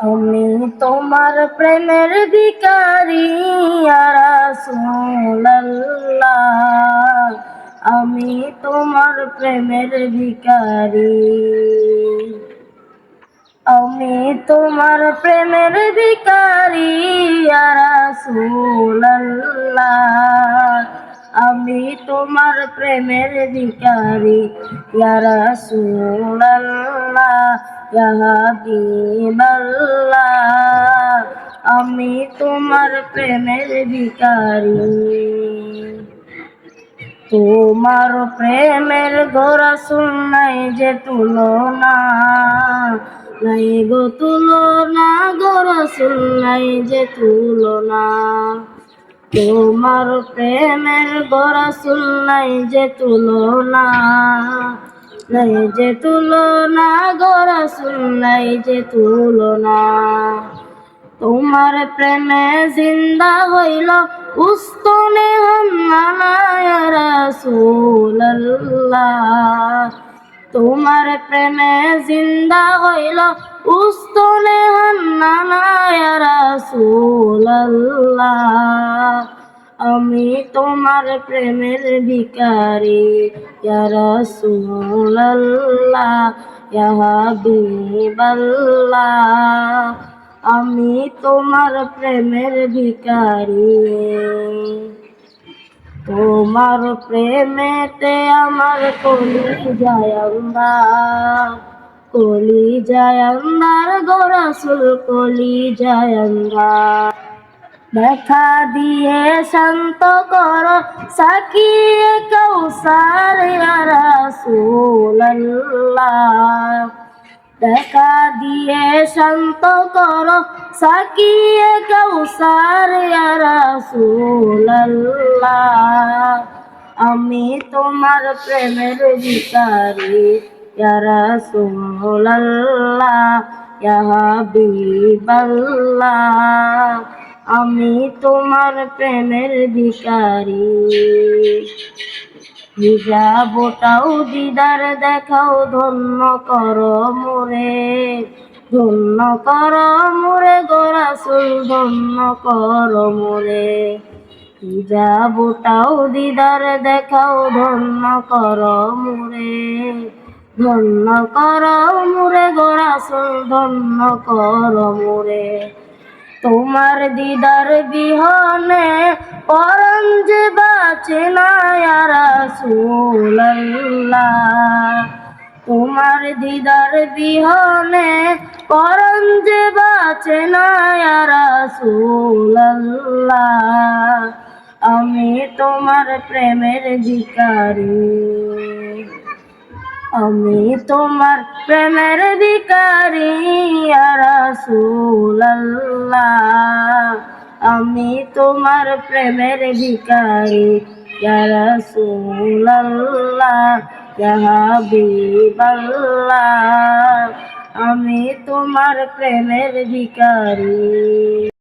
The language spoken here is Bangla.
আমি তোমার প্রেমের ভিখারি ইয়া রাসূলুল্লাহ, আমি তোমার প্রেমের ভিখারি। আমি তোমার প্রেমের ভিখারি ইয়া রাসূলুল্লাহ, আমি তোমার প্রেমের ভিখারি ইয়া রাসূলুল্লাহ, ইয়া হাবিবাল্লাহ, আমি তোমার প্রেমের ভিখারি। তোমার প্রেমের গো রাসূল নাই যে তুলনা, নাই গো তুলনা, গো রাসূল নাই যে তুলনা। তোমার প্রেমের গো রাসূল নাই যে তুলনা, নাই যে তুলনা, গো রাসূল নাই যে তুলনা। তোমার প্রেমে জিন্দা হইল উস্তনে হান্নানা ইয়া রাসূলুল্লাহ, তোমার প্রেমে জিন্দা হইল উস্তনে হান্নানা ইয়া রাসূলুল্লাহ, আমি তোমার প্রেমের ভিখারি ইয়া রাসূলুল্লাহ, ইয়া হাবিবাল্লাহ, আমি তোমার প্রেমের ভিখারি। তোমার প্রেমেতে আমার কলিজায় আন্ধার, কলিজায় আন্ধার গো রাসূল, কলিজায় আন্ধার। দেখা দিয়ে শান্ত করো সাকিয়ে কাউসার ইয়া রাসূলুল্লাহ, দেখা দিয়ে শান্ত করো সাকিয়ে কাউসার ইয়া রাসূলুল্লাহ, আমি তোমার প্রেমের ভিখারি ইয়া রাসূলুল্লাহ, ইয়া হাবিবাল্লাহ, আমি তোমার প্রেমের ভিখারি। হিজাবটাও দিদার দেখাও, ধন্য করো মোরে, ধন্য করো মোরে গো রাসূল, ধন্য করো মোরে। হিজাবটাও দিদার দেখাও, ধন্য করো মোরে, ধন্য করো মোরে গো রাসূল, ধন্য করো মোরে। তোমার দিদার বিহনে পরাণ যে বাঁচে না ইয়া রাসূলুল্লাহ, তোমার দিদার বিহনে পরাণ যে বাঁচে না ইয়া রাসূলুল্লাহ, আমি তোমার প্রেমের ভিখারি। আমি তোমার প্রেমের ভিখারি ইয়া রাসূলুল্লাহ, আমি তোমার প্রেমের ভিখারি ইয়া রাসূলুল্লাহ, ইয়া হাবিবাল্লাহ, আমি তোমার প্রেমের ভিখারি।